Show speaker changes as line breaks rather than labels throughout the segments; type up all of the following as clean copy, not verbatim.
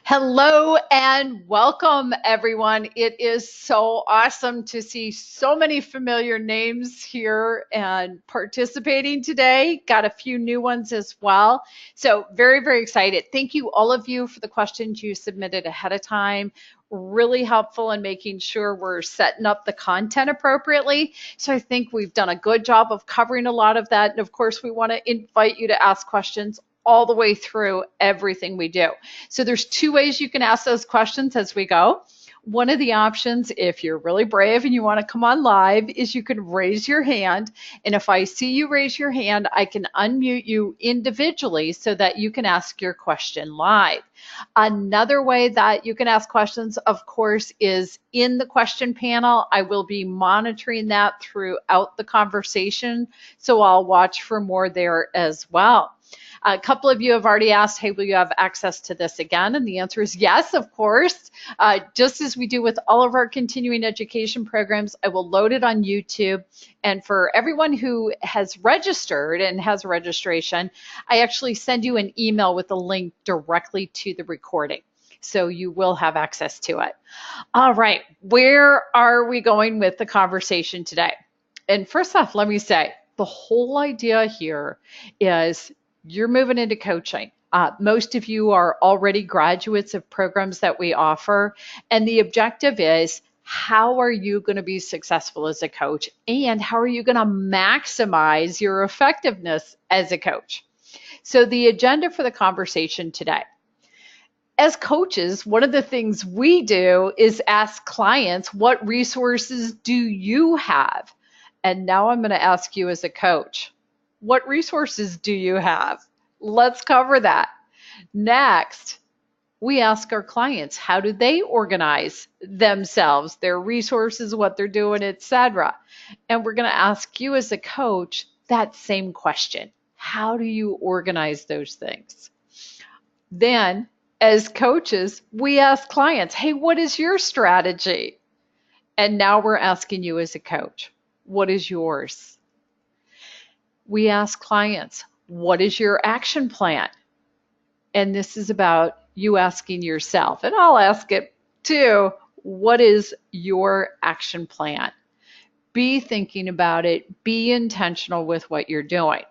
Hello and welcome, everyone. It is so awesome to see so many familiar names here and participating today. Got a few new ones as well. So, very, very excited. Thank you, all of you, for the questions you submitted ahead of time. Really helpful in making sure we're setting up the content appropriately. So, I think we've done a good job of covering a lot of that. And of course, we want to invite you to ask questions all the way through everything we do. So there's two ways you can ask those questions as we go. One of the options, if you're really brave and you want to come on live, is you can raise your hand. And if I see you raise your hand, I can unmute you individually so that you can ask your question live. Another way that you can ask questions, of course, is in the question panel. I will be monitoring that throughout the conversation, so I'll watch for more there as well. A couple of you have already asked, hey, will you have access to this again? And the answer is yes, of course. Just as we do with all of our continuing education programs, I will load it on YouTube. And for everyone who has registered and has a registration, I actually send you an email with a link directly to the recording. So you will have access to it. All right, where are we going with the conversation today? And first off, let me say, the whole idea here is you're moving into coaching. Most of you are already graduates of programs that we offer. And the objective is, how are you going to be successful as a coach? And how are you going to maximize your effectiveness as a coach? So the agenda for the conversation today. As coaches, one of the things we do is ask clients, what resources do you have? And now I'm going to ask you as a coach, what resources do you have? Let's cover that. Next, we ask our clients, how do they organize themselves, their resources, what they're doing, etc. And we're going to ask you as a coach that same question. How do you organize those things? Then, as coaches, we ask clients, hey, what is your strategy? And now we're asking you as a coach, what is yours? We ask clients, what is your action plan? And this is about you asking yourself, and I'll ask it too, what is your action plan? Be thinking about it, be intentional with what you're doing.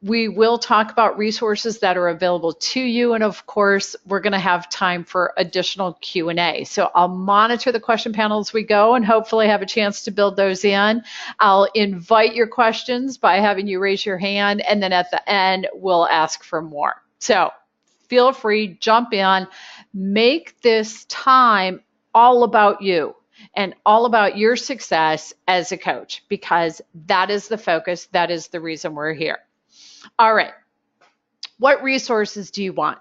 We will talk about resources that are available to you, and of course, we're going to have time for additional Q&A. So I'll monitor the question panel as we go and hopefully have a chance to build those in. I'll invite your questions by having you raise your hand, and then at the end, we'll ask for more. So feel free, jump in, make this time all about you and all about your success as a coach, because that is the focus, that is the reason we're here. All right, what resources do you want?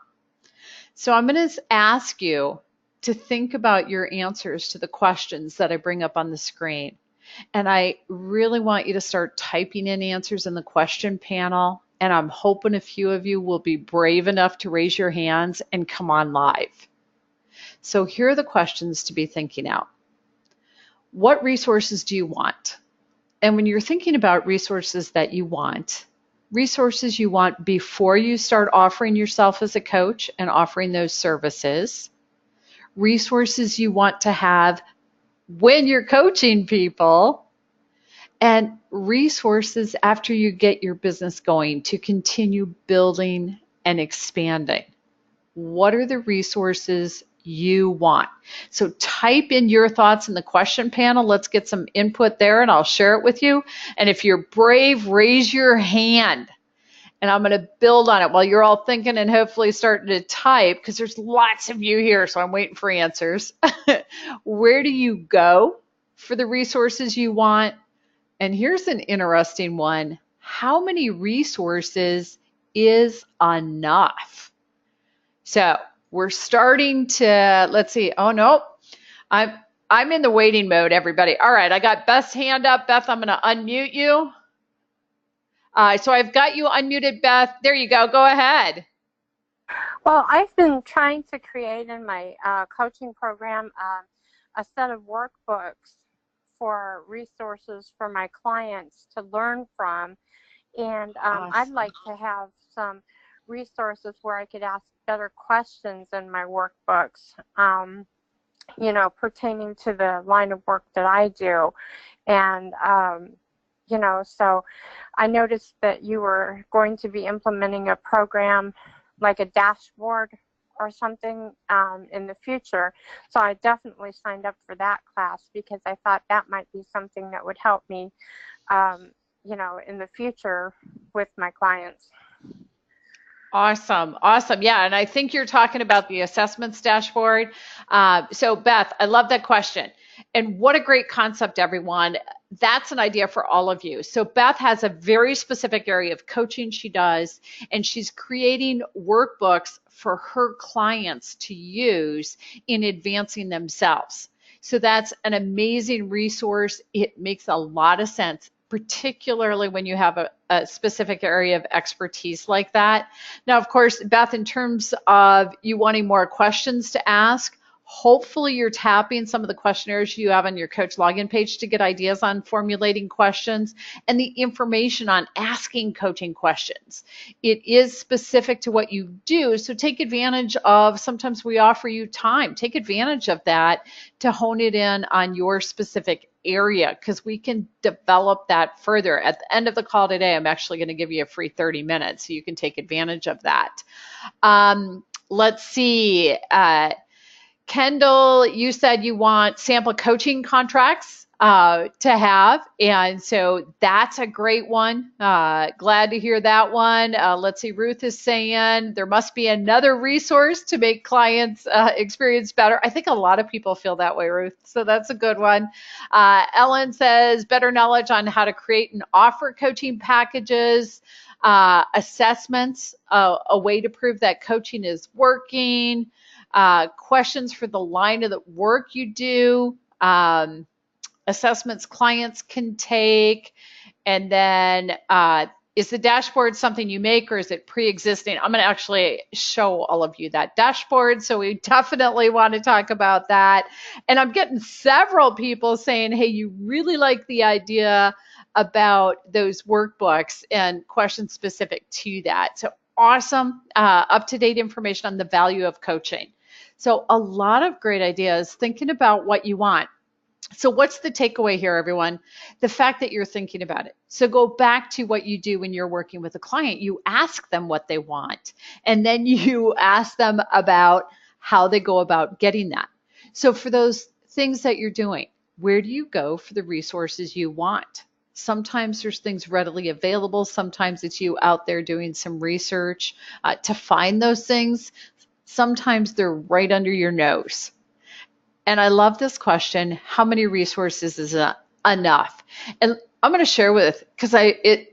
So I'm going to ask you to think about your answers to the questions that I bring up on the screen. And I really want you to start typing in answers in the question panel. And I'm hoping a few of you will be brave enough to raise your hands and come on live. So here are the questions to be thinking out. What resources do you want? And when you're thinking about resources that you want, resources you want before you start offering yourself as a coach and offering those services, resources you want to have when you're coaching people, and resources after you get your business going to continue building and expanding. What are the resources you want? So type in your thoughts in the question panel. Let's get some input there and I'll share it with you. And if you're brave, raise your hand. And I'm going to build on it while you're all thinking and hopefully starting to type, because there's lots of you here, so I'm waiting for answers. Where do you go for the resources you want? And here's an interesting one. How many resources is enough? So we're starting to, let's see. Oh, no, I'm in the waiting mode, everybody. All right, I got Beth's hand up. Beth, I'm going to unmute you. So I've got you unmuted, Beth. There you go. Go ahead.
Well, I've been trying to create in my coaching program a set of workbooks for resources for my clients to learn from. And
Awesome.
I'd like to have some resources where I could ask better questions in my workbooks, pertaining to the line of work that I do. And, so I noticed that you were going to be implementing a program like a dashboard or something in the future. So I definitely signed up for that class because I thought that might be something that would help me, in the future with my clients.
Awesome. Awesome. Yeah. And I think you're talking about the assessments dashboard. So Beth, I love that question. And what a great concept, everyone. That's an idea for all of you. So Beth has a very specific area of coaching she does, and she's creating workbooks for her clients to use in advancing themselves. So that's an amazing resource. It makes a lot of sense, particularly when you have a specific area of expertise like that. Now, of course, Beth, in terms of you wanting more questions to ask, hopefully you're tapping some of the questionnaires you have on your Coach Login page to get ideas on formulating questions and the information on asking coaching questions. It is specific to what you do, so take advantage of, sometimes we offer you time. Take advantage of that to hone it in on your specific area, because we can develop that further. At the end of the call today, I'm actually going to give you a free 30 minutes so you can take advantage of that. Let's see. Kendall, you said you want sample coaching contracts to have, and so that's a great one. Glad to hear that one. Let's see, Ruth is saying there must be another resource to make clients experience better. I think a lot of people feel that way, Ruth, so that's a good one. Ellen says better knowledge on how to create and offer coaching packages. Assessments, a way to prove that coaching is working. Questions for the line of the work you do, assessments clients can take, and then is the dashboard something you make or is it pre-existing? I'm going to actually show all of you that dashboard, so we definitely want to talk about that. And I'm getting several people saying, hey, you really like the idea about those workbooks and questions specific to that. So awesome, up-to-date information on the value of coaching. So a lot of great ideas, thinking about what you want. So what's the takeaway here, everyone? The fact that you're thinking about it. So go back to what you do when you're working with a client. You ask them what they want, and then you ask them about how they go about getting that. So for those things that you're doing, where do you go for the resources you want? Sometimes there's things readily available. Sometimes it's you out there doing some research to find those things. Sometimes they're right under your nose. And I love this question, how many resources is enough? And I'm going to share with, because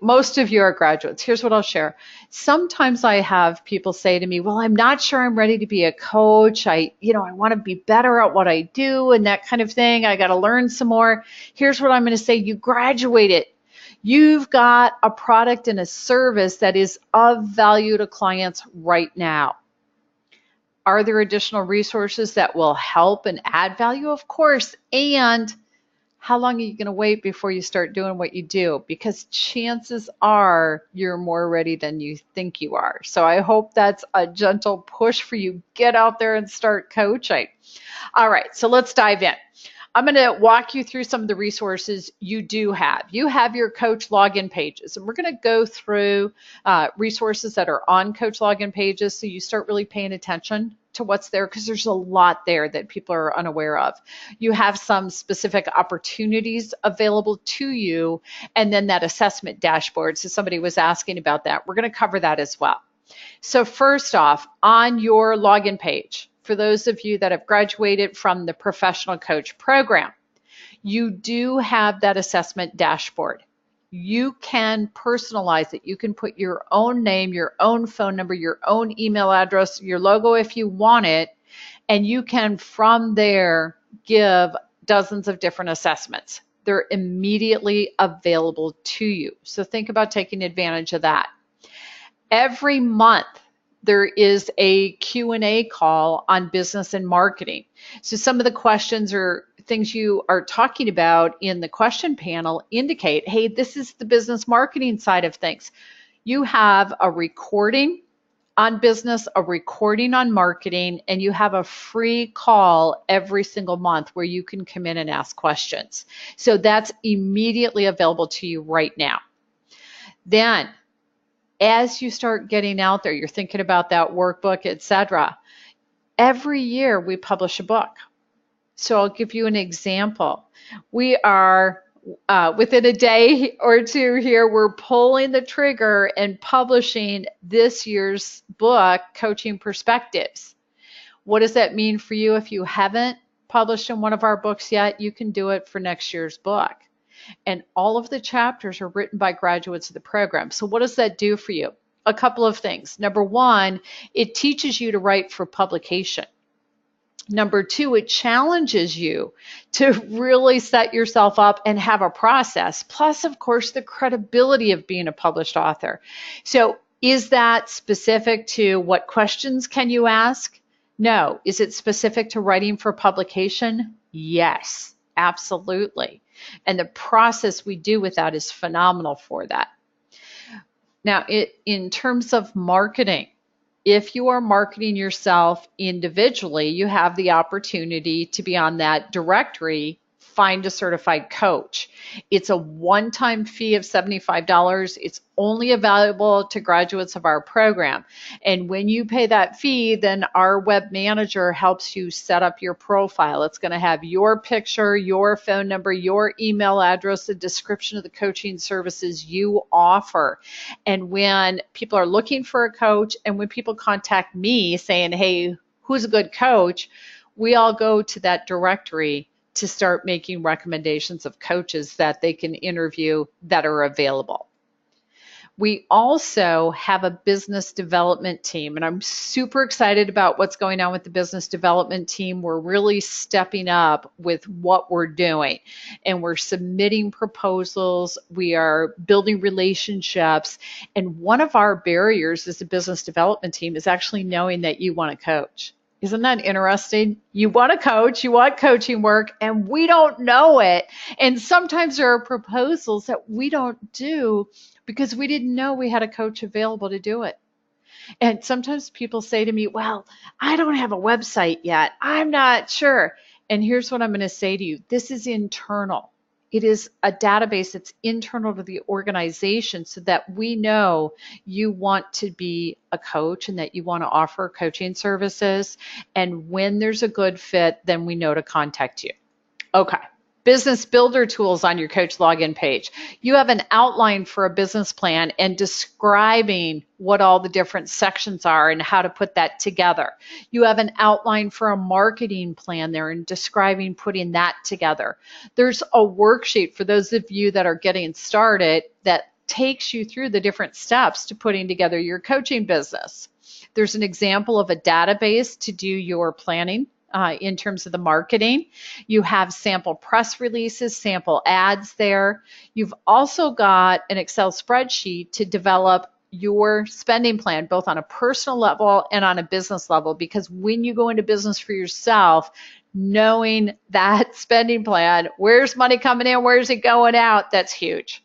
most of you are graduates. Here's what I'll share. Sometimes I have people say to me, well, I'm not sure I'm ready to be a coach. I want to be better at what I do and that kind of thing. I got to learn some more. Here's what I'm going to say. You graduated. You've got a product and a service that is of value to clients right now. Are there additional resources that will help and add value? Of course. And how long are you going to wait before you start doing what you do? Because chances are you're more ready than you think you are. So I hope that's a gentle push for you. Get out there and start coaching. All right, so let's dive in. I'm going to walk you through some of the resources you do have. You have your Coach Login pages, and we're going to go through resources that are on Coach Login pages so you start really paying attention to what's there, because there's a lot there that people are unaware of. You have some specific opportunities available to you, and then that assessment dashboard. So somebody was asking about that. We're going to cover that as well. So first off, on your login page, for those of you that have graduated from the professional coach program, you do have that assessment dashboard. You can personalize it. You can put your own name, your own phone number, your own email address, your logo if you want it, and you can from there give dozens of different assessments. They're immediately available to you. So think about taking advantage of that. Every month, there is a Q&A call on business and marketing. So some of the questions or things you are talking about in the question panel indicate, hey, this is the business marketing side of things. You have a recording on business, a recording on marketing, and you have a free call every single month where you can come in and ask questions. So that's immediately available to you right now. Then, as you start getting out there, you're thinking about that workbook, etc. Every year we publish a book. So I'll give you an example. We are within a day or two here, we're pulling the trigger and publishing this year's book, Coaching Perspectives. What does that mean for you? If you haven't published in one of our books yet, you can do it for next year's book. And all of the chapters are written by graduates of the program. So what does that do for you? A couple of things. Number one, it teaches you to write for publication. Number two, it challenges you to really set yourself up and have a process. Plus, of course, the credibility of being a published author. So is that specific to what questions can you ask? No. Is it specific to writing for publication? Yes, absolutely. And the process we do with that is phenomenal for that. Now, in terms of marketing, if you are marketing yourself individually, you have the opportunity to be on that directory, Find a Certified Coach. It's a one-time fee of $75. It's only available to graduates of our program. And when you pay that fee, then our web manager helps you set up your profile. It's going to have your picture, your phone number, your email address, the description of the coaching services you offer. And when people are looking for a coach, and when people contact me saying, hey, who's a good coach, we all go to that directory to start making recommendations of coaches that they can interview that are available. We also have a business development team, and I'm super excited about what's going on with the business development team. We're really stepping up with what we're doing, and we're submitting proposals. We are building relationships, and one of our barriers as a business development team is actually knowing that you want to coach. Isn't that interesting? You want to coach, you want coaching work, and we don't know it. And sometimes there are proposals that we don't do because we didn't know we had a coach available to do it. And sometimes people say to me, well, I don't have a website yet. I'm not sure. And here's what I'm going to say to you. This is internal. It is a database that's internal to the organization so that we know you want to be a coach and that you want to offer coaching services. And when there's a good fit, then we know to contact you. Okay. Business builder tools on your Coach Login page. You have an outline for a business plan and describing what all the different sections are and how to put that together. You have an outline for a marketing plan there and describing putting that together. There's a worksheet for those of you that are getting started that takes you through the different steps to putting together your coaching business. There's an example of a database to do your planning. In terms of the marketing. You have sample press releases, sample ads there. You've also got an Excel spreadsheet to develop your spending plan, both on a personal level and on a business level, because when you go into business for yourself, knowing that spending plan, where's money coming in, where's it going out, that's huge.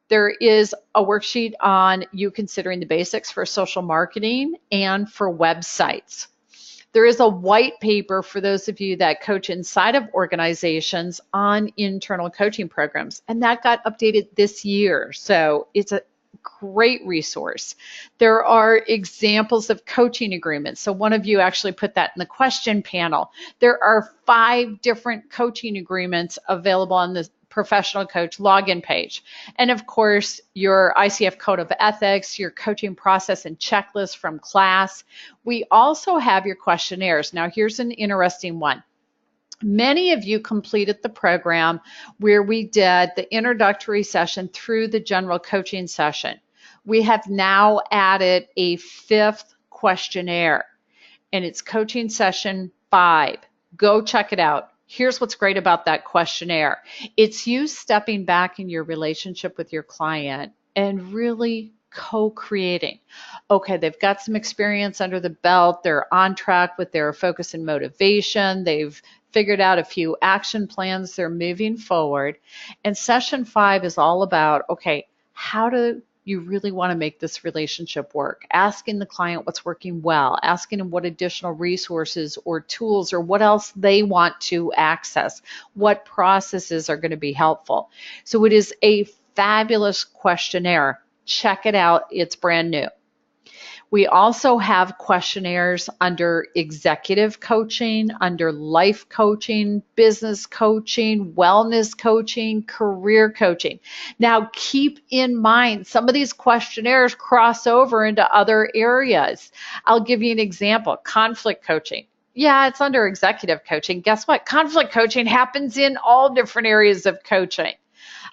There is a worksheet on you considering the basics for social marketing and for websites. There is a white paper for those of you that coach inside of organizations on internal coaching programs, and that got updated this year. So it's a great resource. There are examples of coaching agreements. So one of you actually put that in the question panel. There are 5 different coaching agreements available on the Professional Coach Login page. And of course, your ICF Code of Ethics, your coaching process and checklist from class. We also have your questionnaires. Now, here's an interesting one. Many of you completed the program where we did the introductory session through the general coaching session. We have now added a 5th questionnaire, and it's coaching session 5. Go check it out. Here's what's great about that questionnaire. It's you stepping back in your relationship with your client and really co-creating. Okay, they've got some experience under the belt. They're on track with their focus and motivation. They've figured out a few action plans. They're moving forward. And session 5 is all about, okay, how do you really want to make this relationship work. Asking the client what's working well, asking them what additional resources or tools or what else they want to access, what processes are going to be helpful. So it is a fabulous questionnaire. Check it out. It's brand new. We also have questionnaires under executive coaching, under life coaching, business coaching, wellness coaching, career coaching. Now, keep in mind, some of these questionnaires cross over into other areas. I'll give you an example, conflict coaching. Yeah, it's under executive coaching. Guess what? Conflict coaching happens in all different areas of coaching.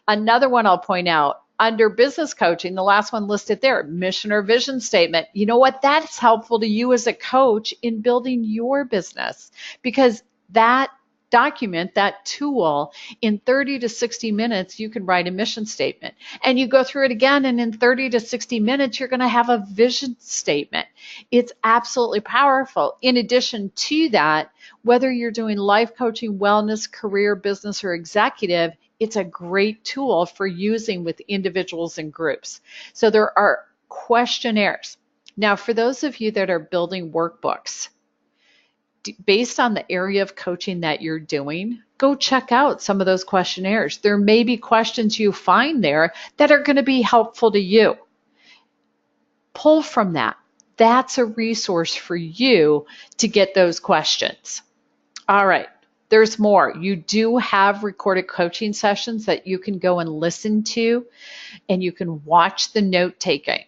Another one I'll point out, under business coaching, the last one listed there, mission or vision statement. You know what? That's helpful to you as a coach in building your business, because that document, that tool, in 30 to 60 minutes, you can write a mission statement. And you go through it again, and in 30 to 60 minutes, you're going to have a vision statement. It's absolutely powerful. In addition to that, whether you're doing life coaching, wellness, career, business, or executive, it's a great tool for using with individuals and groups. So there are questionnaires. Now, for those of you that are building workbooks, based on the area of coaching that you're doing, go check out some of those questionnaires. There may be questions you find there that are going to be helpful to you. Pull from that. That's a resource for you to get those questions. All right. There's more. You do have recorded coaching sessions that you can go and listen to, and you can watch the note taking.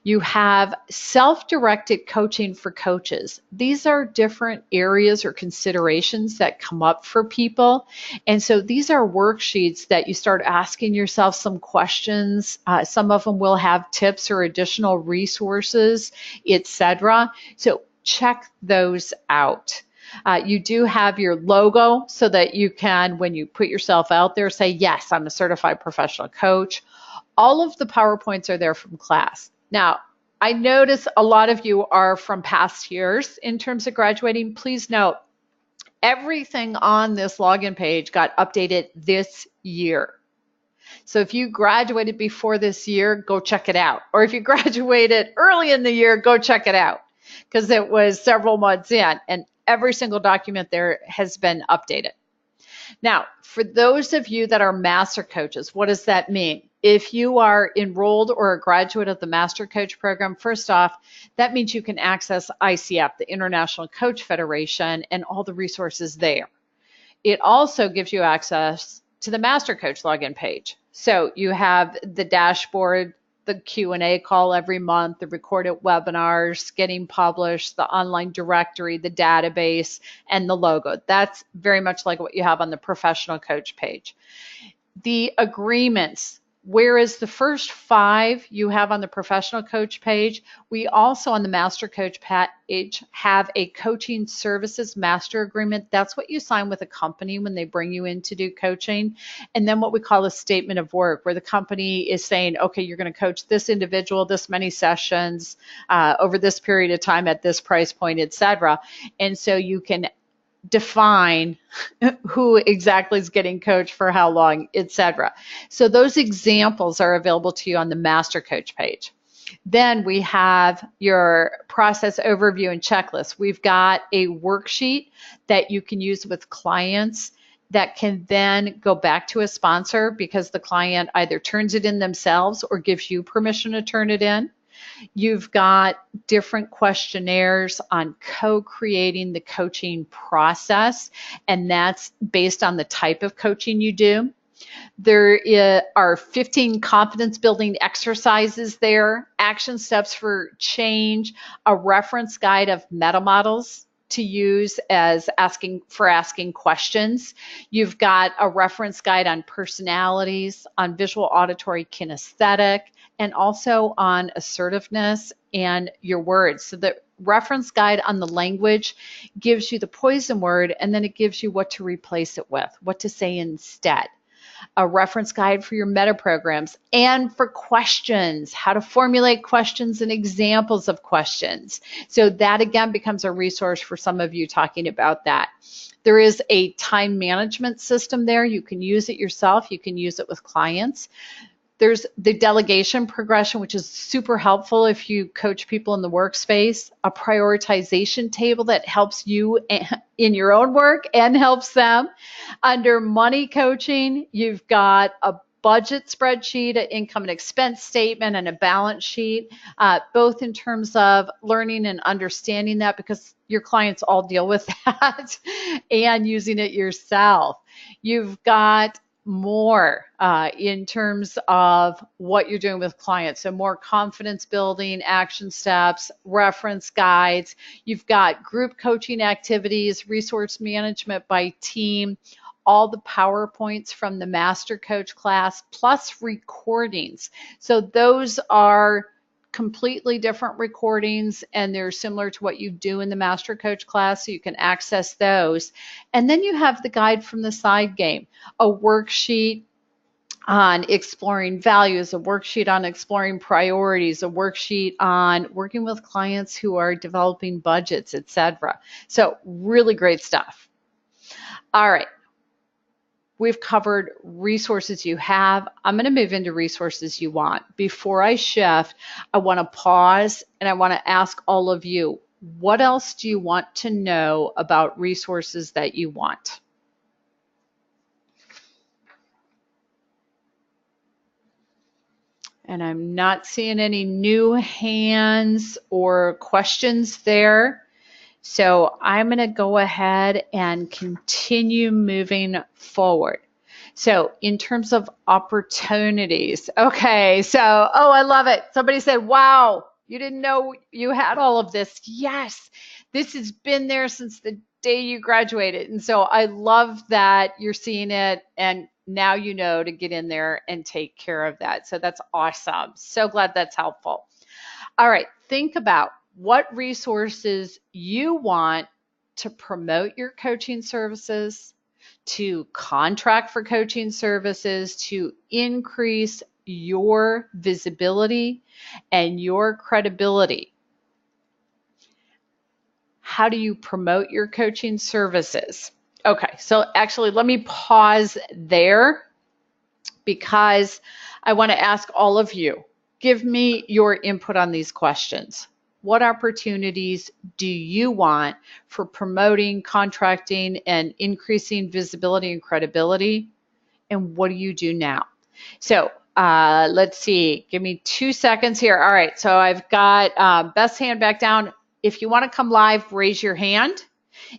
You have self-directed coaching for coaches. These are different areas or considerations that come up for people. And so these are worksheets that you start asking yourself some questions. Some of them will have tips or additional resources, etc. So check those out. You do have your logo so that you can, when you put yourself out there, say, yes, I'm a certified professional coach. All of the PowerPoints are there from class. Now, I notice a lot of you are from past years in terms of graduating. Please note, everything on this login page got updated this year. So if you graduated before this year, go check it out. Or if you graduated early in the year, go check it out, because it was several months in, and every single document there has been updated. Now, for those of you that are master coaches, what does that mean? If you are enrolled or a graduate of the Master Coach Program, first off, that means you can access ICF, the International Coach Federation, and all the resources there. It also gives you access to the Master Coach Login page. So you have the dashboard, the Q&A call every month, the recorded webinars getting published, the online directory, the database, and the logo. That's very much like what you have on the professional coach page. The agreements, whereas the first 5 you have on the professional coach page, we also on the master coach page have a coaching services master agreement. That's what you sign with a company when they bring you in to do coaching. And then what we call a statement of work, where the company is saying, okay, you're going to coach this individual this many sessions over this period of time at this price point, etc. And so you can define who exactly is getting coached for how long, etc. So those examples are available to you on the Master Coach page. Then we have your process overview and checklist. We've got a worksheet that you can use with clients that can then go back to a sponsor, because the client either turns it in themselves or gives you permission to turn it in. You've got different questionnaires on co-creating the coaching process, and that's based on the type of coaching you do. There are 15 confidence building exercises there, action steps for change, a reference guide of meta models to use as asking questions. You've got a reference guide on personalities, on visual, auditory, kinesthetic, and also on assertiveness and your words. So the reference guide on the language gives you the poison word, and then it gives you what to replace it with, what to say instead. A reference guide for your meta programs and for questions, how to formulate questions and examples of questions. So that again becomes a resource for some of you talking about that. There is a time management system there. You can use it yourself. You can use it with clients. There's the delegation progression, which is super helpful if you coach people in the workspace, a prioritization table that helps you in your own work and helps them. Under money coaching, you've got a budget spreadsheet, an income and expense statement, and a balance sheet, both in terms of learning and understanding that because your clients all deal with that and using it yourself. You've got more in terms of what you're doing with clients. So more confidence building, action steps, reference guides. You've got group coaching activities, resource management by team, all the PowerPoints from the Master Coach class, plus recordings. So those are completely different recordings and they're similar to what you do in the Master Coach class, so you can access those. And then you have the guide from the side game, a worksheet on exploring values, a worksheet on exploring priorities, a worksheet on working with clients who are developing budgets, etc. So really great stuff. All right. We've covered resources you have. I'm going to move into resources you want. Before I shift, I want to pause and I want to ask all of you, what else do you want to know about resources that you want? And I'm not seeing any new hands or questions there. So I'm going to go ahead and continue moving forward. So in terms of opportunities, okay, so, oh, I love it. Somebody said, wow, you didn't know you had all of this. Yes, this has been there since the day you graduated. And so I love that you're seeing it and now you know to get in there and take care of that. So that's awesome. So glad that's helpful. All right, think about what resources you want to promote your coaching services, to contract for coaching services, to increase your visibility and your credibility. How do you promote your coaching services? Okay, so actually let me pause there because I want to ask all of you, give me your input on these questions. What opportunities do you want for promoting, contracting, and increasing visibility and credibility? And what do you do now? So let's see, give me 2 seconds here. All right, so I've got best hand back down. If you want to come live, raise your hand.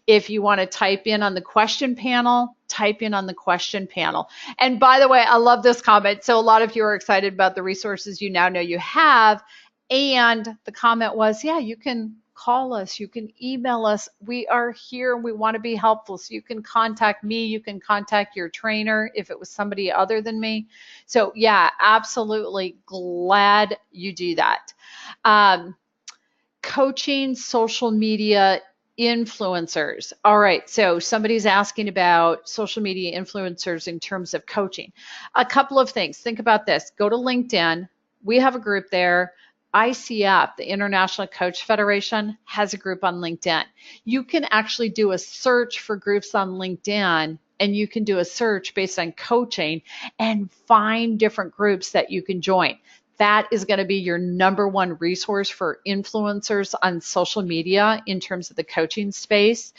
If you want to type in on the question panel, type in on the question panel. And by the way, I love this comment. So a lot of you are excited about the resources you now know you have. And the comment was, yeah, you can call us, you can email us. We are here and we want to be helpful. So you can contact me, you can contact your trainer if it was somebody other than me. So yeah, absolutely glad you do that. Coaching social media influencers. All right, so somebody's asking about social media influencers in terms of coaching. A couple of things. Think about this. Go to LinkedIn. We have a group there. ICF, the International Coach Federation, has a group on LinkedIn. You can actually do a search for groups on LinkedIn, and you can do a search based on coaching and find different groups that you can join. That is going to be your number one resource for influencers on social media in terms of the coaching space.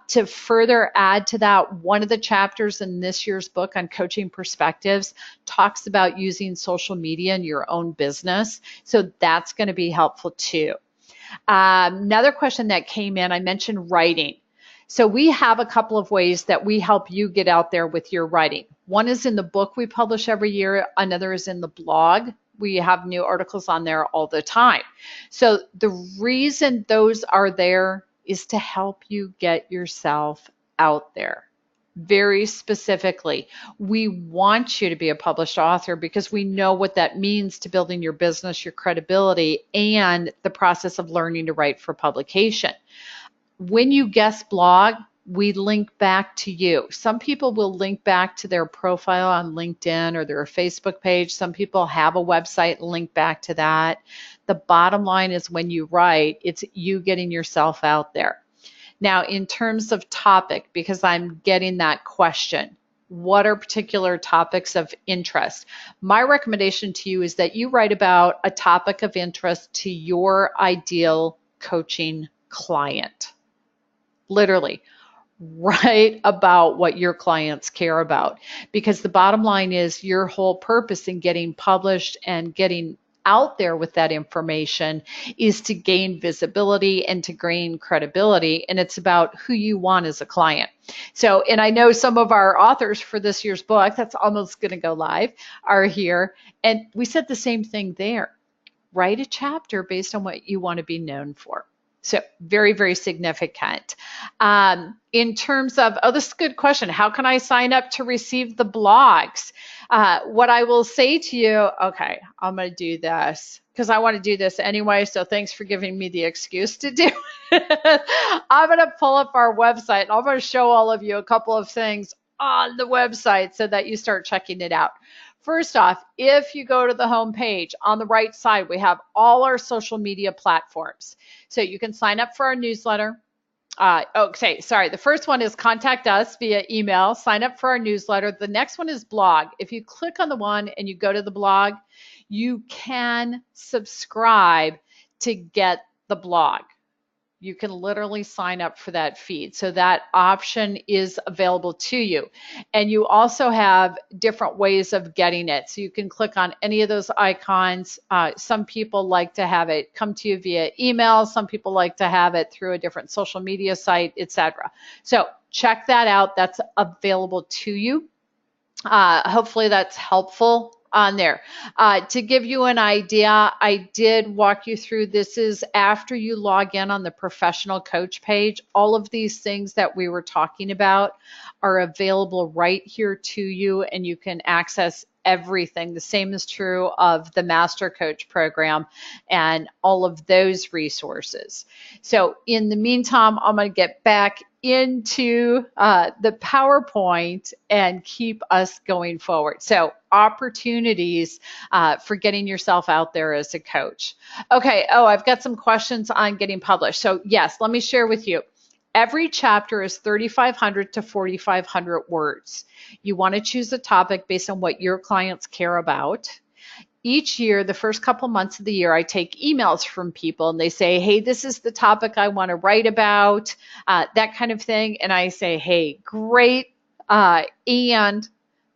To further add to that, one of the chapters in this year's book on coaching perspectives talks about using social media in your own business. So that's going to be helpful too. Another question that came in, I mentioned writing. So we have a couple of ways that we help you get out there with your writing. One is in the book we publish every year. Another is in the blog. We have new articles on there all the time. So the reason those are there is to help you get yourself out there. Very specifically, we want you to be a published author because we know what that means to building your business, your credibility, and the process of learning to write for publication. When you guest blog, we link back to you. Some people will link back to their profile on LinkedIn or their Facebook page. Some people have a website, link back to that. The bottom line is when you write, it's you getting yourself out there. Now, in terms of topic, because I'm getting that question, what are particular topics of interest. My recommendation to you is that you write about a topic of interest to your ideal coaching client. Literally, write about what your clients care about, because the bottom line is your whole purpose in getting published and getting out there with that information is to gain visibility and to gain credibility, and it's about who you want as a client. So, and I know some of our authors for this year's book that's almost going to go live are here, and we said the same thing there. Write a chapter based on what you want to be known for. So very, very significant. In terms of, oh, this is a good question. How can I sign up to receive the blogs? What I will say to you, okay, I'm going to do this because I want to do this anyway. So thanks for giving me the excuse to do it. I'm going to pull up our website and I'm going to show all of you a couple of things on the website so that you start checking it out. First off, if you go to the home page, on the right side, we have all our social media platforms. So you can sign up for our newsletter. The first one is contact us via email, sign up for our newsletter. The next one is blog. If you click on the one and you go to the blog, you can subscribe to get the blog. You can literally sign up for that feed. So that option is available to you. And you also have different ways of getting it. So you can click on any of those icons. Some people like to have it come to you via email. Some people like to have it through a different social media site, etc. So check that out. That's available to you. Hopefully that's helpful on there. To give you an idea, I did walk you through, this is after you log in on the professional coach page. All of these things that we were talking about are available right here to you, and you can access everything. The same is true of the Master Coach program and all of those resources. So in the meantime, I'm going to get back into the PowerPoint and keep us going forward. So opportunities for getting yourself out there as a coach. Okay, I've got some questions on getting published. So yes, let me share with you. Every chapter is 3,500 to 4,500 words. You want to choose a topic based on what your clients care about. Each year, the first couple months of the year, I take emails from people and they say, hey, this is the topic I want to write about, that kind of thing. And I say, hey, great, and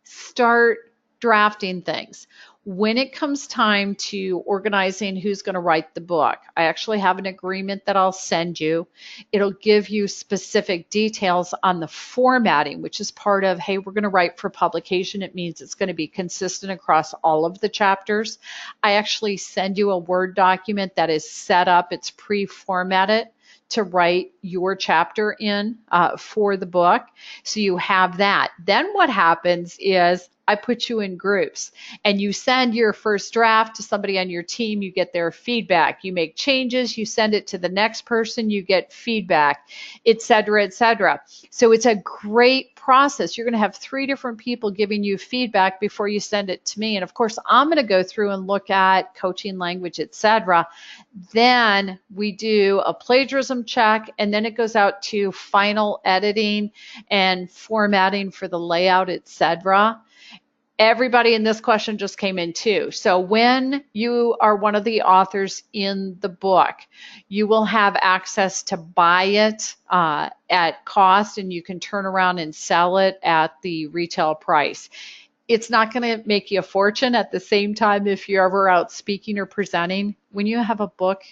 start drafting things. When it comes time to organizing who's going to write the book, I actually have an agreement that I'll send you. It'll give you specific details on the formatting, which is part of, hey, we're going to write for publication. It means it's going to be consistent across all of the chapters. I actually send you a Word document that is set up, it's pre-formatted to write your chapter in for the book. So you have that. Then what happens is I put you in groups and you send your first draft to somebody on your team, you get their feedback, you make changes, you send it to the next person, you get feedback, et cetera, et cetera. So it's a great process. You're going to have 3 different people giving you feedback before you send it to me. And of course, I'm going to go through and look at coaching language, et cetera. Then we do a plagiarism check, and then it goes out to final editing and formatting for the layout, et cetera. Everybody in this question just came in too. So when you are one of the authors in the book, you will have access to buy it at cost, and you can turn around and sell it at the retail price. It's not going to make you a fortune. At the same time, if you're ever out speaking or presenting, when you have a book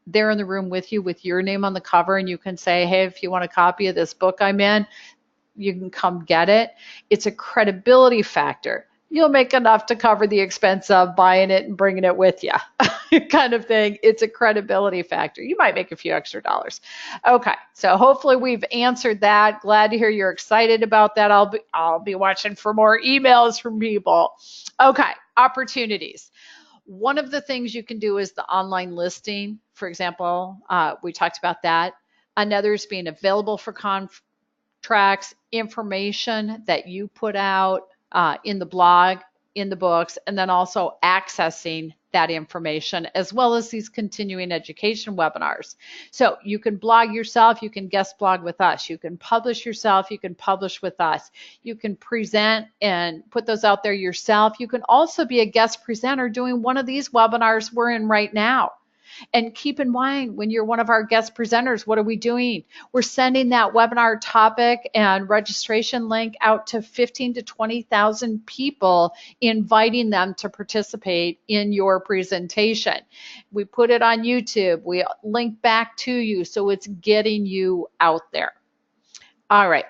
there in the room with you with your name on the cover, and you can say, hey, if you want a copy of this book I'm in, you can come get it. It's a credibility factor. You'll make enough to cover the expense of buying it and bringing it with you kind of thing. It's a credibility factor. You might make a few extra dollars. Okay, so hopefully we've answered that. Glad to hear you're excited about that. I'll be watching for more emails from people. Okay, opportunities. One of the things you can do is the online listing. For example, we talked about that. Another is being available for contracts, information that you put out in the blog, in the books, and then also accessing that information, as well as these continuing education webinars. So you can blog yourself, you can guest blog with us, you can publish yourself, you can publish with us, you can present and put those out there yourself. You can also be a guest presenter doing one of these webinars we're in right now. And keep in mind, when you're one of our guest presenters, what are we doing? We're sending that webinar topic and registration link out to 15 to 20,000 people, inviting them to participate in your presentation. We put it on YouTube. We link back to you, so it's getting you out there. All right.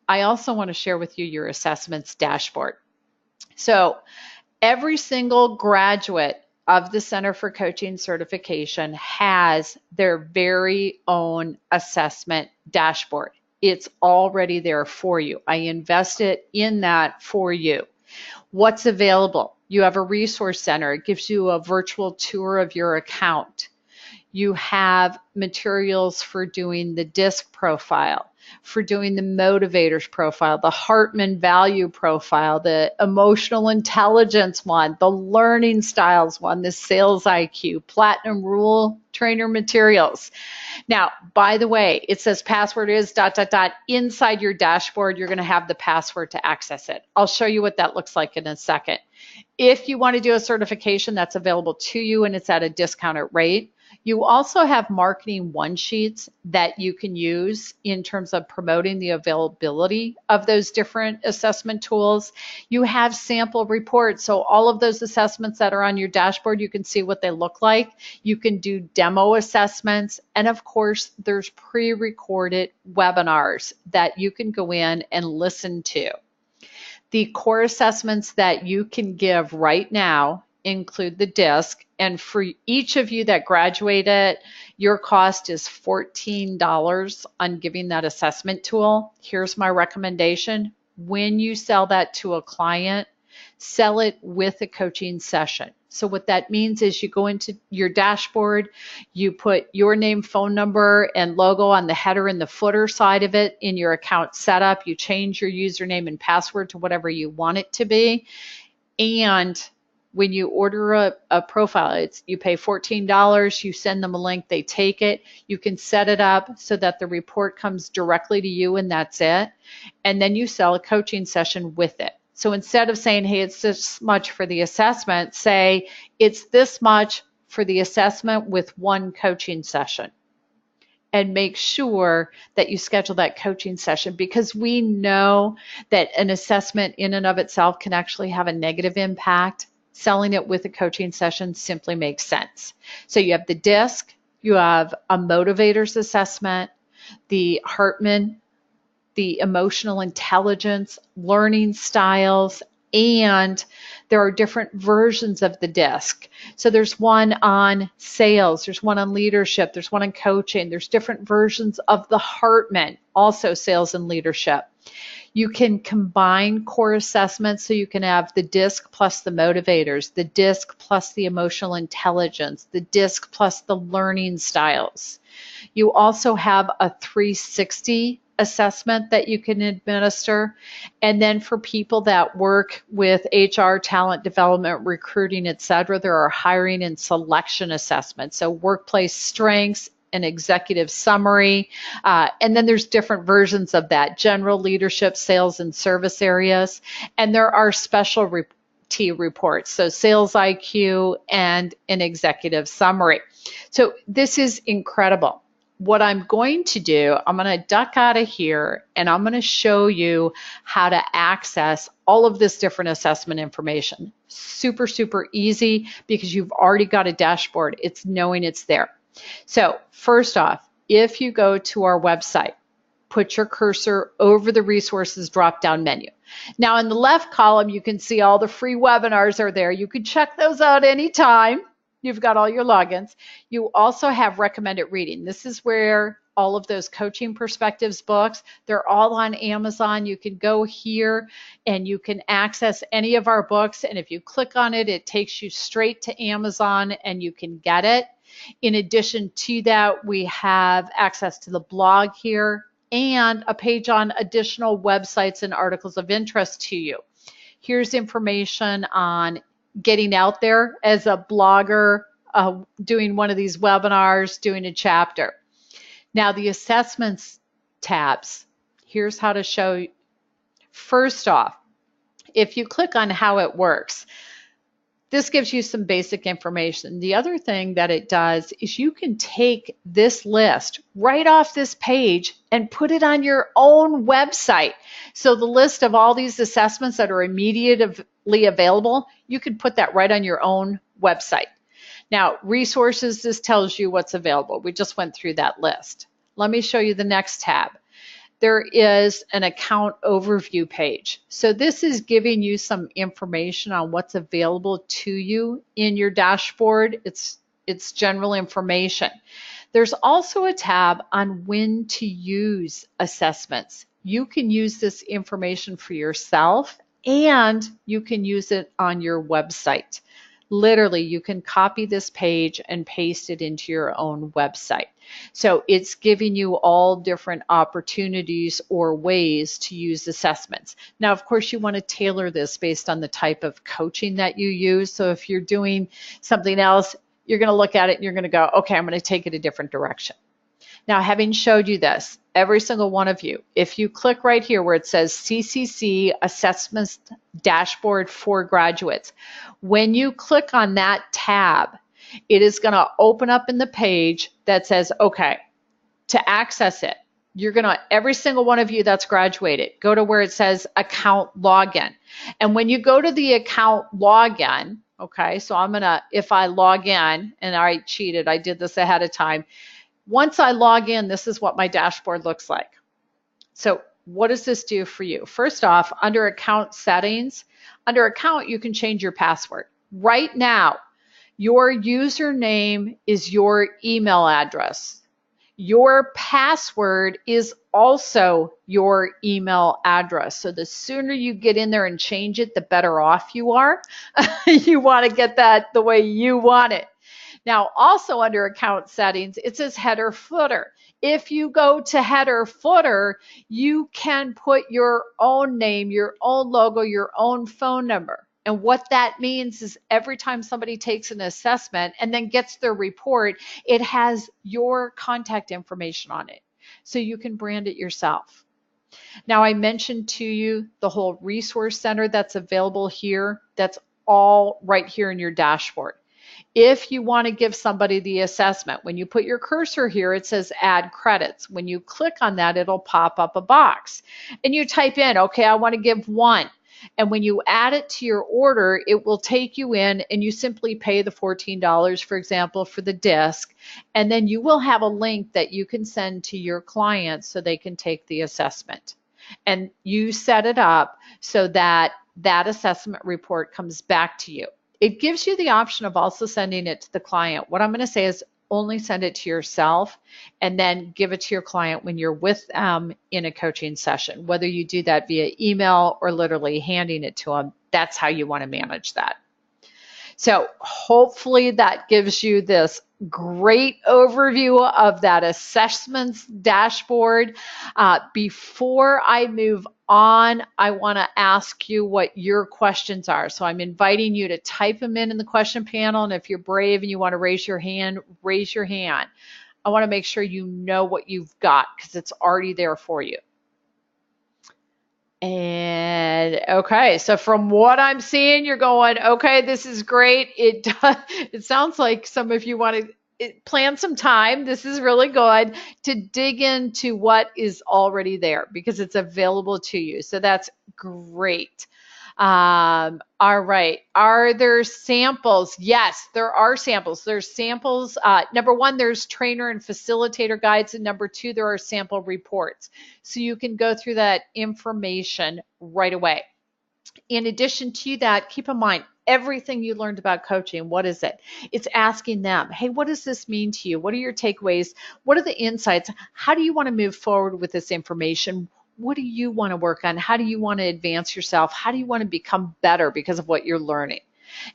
I also want to share with you your assessments dashboard. So every single graduate of the Center for Coaching Certification has their very own assessment dashboard. It's already there for you. I invested in that for you. What's available? You have a resource center. It gives you a virtual tour of your account. You have materials for doing the DISC profile, for doing the motivators profile, the Hartman value profile, the emotional intelligence one, the learning styles one, the sales IQ, platinum rule trainer materials. Now, by the way, it says password is ... Inside your dashboard, you're going to have the password to access it. I'll show you what that looks like in a second. If you want to do a certification, that's available to you and it's at a discounted rate. You also have marketing one-sheets that you can use in terms of promoting the availability of those different assessment tools. You have sample reports. So all of those assessments that are on your dashboard, you can see what they look like. You can do demo assessments. And of course, there's pre-recorded webinars that you can go in and listen to. The core assessments that you can give right now include the DISC, and for each of you that graduated, your cost is $14 on giving that assessment tool. Here's my recommendation. When you sell that to a client, sell it with a coaching session. So what that means is you go into your dashboard, you put your name, phone number, and logo on the header and the footer side of it in your account setup. You change your username and password to whatever you want it to be. And when you order a profile, you pay $14, you send them a link, they take it, you can set it up so that the report comes directly to you and that's it. And then you sell a coaching session with it. So instead of saying, hey, it's this much for the assessment, say it's this much for the assessment with one coaching session. And make sure that you schedule that coaching session, because we know that an assessment in and of itself can actually have a negative impact. Selling it with a coaching session simply makes sense. So you have the DISC, you have a motivators assessment, the Hartman, the emotional intelligence, learning styles, and there are different versions of the DISC. So there's one on sales, there's one on leadership, there's one on coaching, there's different versions of the Hartman, also sales and leadership. You can combine core assessments, so you can have the DISC plus the motivators, the DISC plus the emotional intelligence, the DISC plus the learning styles. You also have a 360 assessment that you can administer. And then for people that work with HR, talent development, recruiting, etc., there are hiring and selection assessments. So workplace strengths, an executive summary, and then there's different versions of that: general leadership, sales and service areas, and there are specialty reports, so sales IQ and an executive summary. So this is incredible. What I'm going to do, I'm going to duck out of here and I'm going to show you how to access all of this different assessment information. Super, super easy, because you've already got a dashboard. It's knowing it's there. So first off, if you go to our website, put your cursor over the resources drop-down menu. Now in the left column, you can see all the free webinars are there. You can check those out anytime. You've got all your logins. You also have recommended reading. This is where all of those coaching perspectives books, they're all on Amazon. You can go here and you can access any of our books. And if you click on it, it takes you straight to Amazon and you can get it. In addition to that, we have access to the blog here and a page on additional websites and articles of interest to you. Here's information on getting out there as a blogger, doing one of these webinars, doing a chapter. Now the assessments tabs, here's how to show you. First off, if you click on how it works, this gives you some basic information. The other thing that it does is you can take this list right off this page and put it on your own website. So the list of all these assessments that are immediately available, you can put that right on your own website. Now, resources, this tells you what's available. We just went through that list. Let me show you the next tab. There is an account overview page. So this is giving you some information on what's available to you in your dashboard. It's general information. There's also a tab on when to use assessments. You can use this information for yourself and you can use it on your website. Literally, you can copy this page and paste it into your own website. So it's giving you all different opportunities or ways to use assessments. Now, of course, you want to tailor this based on the type of coaching that you use. So if you're doing something else, you're going to look at it and you're going to go, okay, I'm going to take it a different direction. Now, having showed you this, every single one of you, if you click right here where it says CCC Assessments Dashboard for Graduates, when you click on that tab, it is going to open up in the page that says, okay, to access it, you're going to, every single one of you that's graduated, go to where it says account login. And when you go to the account login, okay, so I'm going to, if I log in, and I cheated, I did this ahead of time. Once I log in, this is what my dashboard looks like. So what does this do for you? First off, under account settings, under account, you can change your password. Right now, your username is your email address. Your password is also your email address. So the sooner you get in there and change it, the better off you are. You want to get that the way you want it. Now, also under account settings, it says header footer. If you go to header footer, you can put your own name, your own logo, your own phone number. And what that means is every time somebody takes an assessment and then gets their report, it has your contact information on it. So you can brand it yourself. Now, I mentioned to you the whole resource center that's available here. That's all right here in your dashboard. If you want to give somebody the assessment, when you put your cursor here, it says add credits. When you click on that, it'll pop up a box. And you type in, okay, I want to give 1. And when you add it to your order, it will take you in and you simply pay the $14, for example, for the disc. And then you will have a link that you can send to your clients so they can take the assessment. And you set it up so that that assessment report comes back to you. It gives you the option of also sending it to the client. What I'm going to say is only send it to yourself and then give it to your client when you're with them in a coaching session. Whether you do that via email or literally handing it to them, that's how you want to manage that. So hopefully that gives you this great overview of that assessments dashboard. Before I move on, I want to ask you what your questions are. So I'm inviting you to type them in the question panel. And if you're brave and you want to raise your hand, raise your hand. I want to make sure you know what you've got because it's already there for you. And okay, so from what I'm seeing, you're going, okay, this is great. It sounds like some of you want to plan some time. This is really good to dig into what is already there because it's available to you. So that's great. All right. Are there samples? Yes, there are samples. There's samples. Number one, there's trainer and facilitator guides. And number two, there are sample reports. So you can go through that information right away. In addition to that, keep in mind, everything you learned about coaching, what is it? It's asking them, hey, what does this mean to you? What are your takeaways? What are the insights? How do you want to move forward with this information? What do you want to work on? How do you want to advance yourself? How do you want to become better because of what you're learning?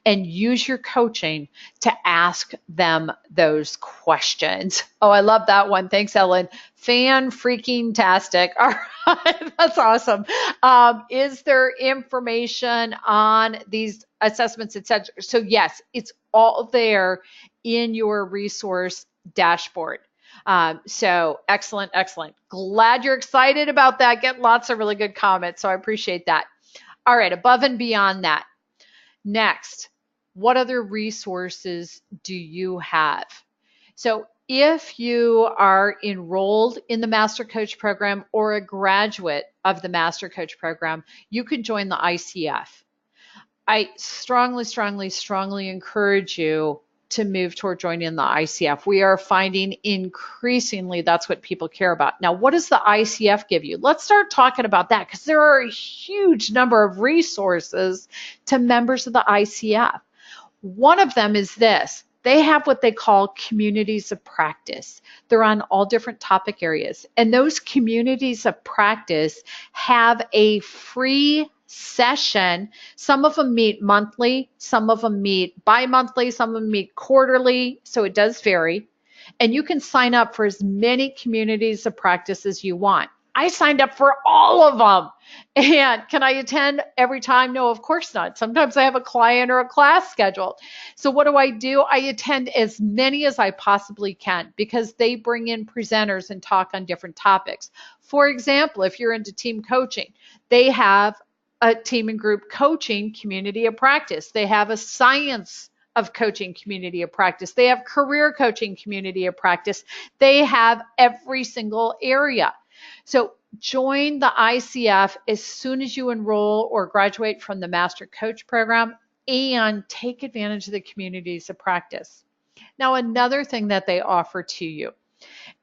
and use your coaching to ask them those questions. Oh, I love that one. Thanks, Ellen. Fan freaking tastic. All right, that's awesome. Is there information on these assessments, etc.? So yes, it's all there in your resource dashboard. So excellent, excellent. Glad you're excited about that. Get lots of really good comments, so I appreciate that. All right, above and beyond that. Next, what other resources do you have? So if you are enrolled in the Master Coach program or a graduate of the Master Coach program, you can join the ICF. I strongly, strongly, strongly encourage you to move toward joining the ICF. We are finding increasingly that's what people care about. Now, what does the ICF give you? Let's start talking about that, because there are a huge number of resources to members of the ICF. One of them is this. They have what they call communities of practice. They're on all different topic areas. And those communities of practice have a free session. Some of them meet monthly, some of them meet bi-monthly, some of them meet quarterly, so it does vary. And you can sign up for as many communities of practice as you want. I signed up for all of them. And can I attend every time? No, of course not. Sometimes I have a client or a class scheduled. So what do? I attend as many as I possibly can, because they bring in presenters and talk on different topics. For example, if you're into team coaching, they have a team and group coaching community of practice. They have a science of coaching community of practice. They have career coaching community of practice. They have every single area. So join the ICF as soon as you enroll or graduate from the Master Coach program, and take advantage of the communities of practice. Now, another thing that they offer to you,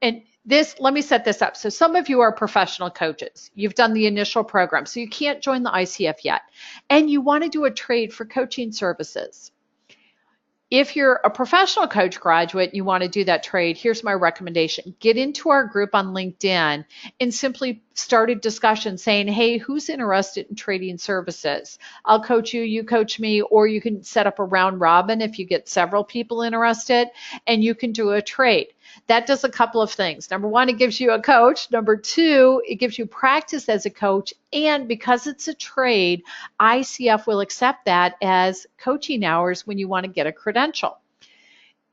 and this, let me set this up. So some of you are professional coaches. You've done the initial program, so you can't join the ICF yet, and you want to do a trade for coaching services. If you're a professional coach graduate and you want to do that trade, here's my recommendation. Get into our group on LinkedIn and simply start a discussion saying, hey, who's interested in trading services? I'll coach you, you coach me, or you can set up a round robin if you get several people interested, and you can do a trade. That does a couple of things. Number one, it gives you a coach. Number two, it gives you practice as a coach. And because it's a trade, ICF will accept that as coaching hours when you want to get a credential.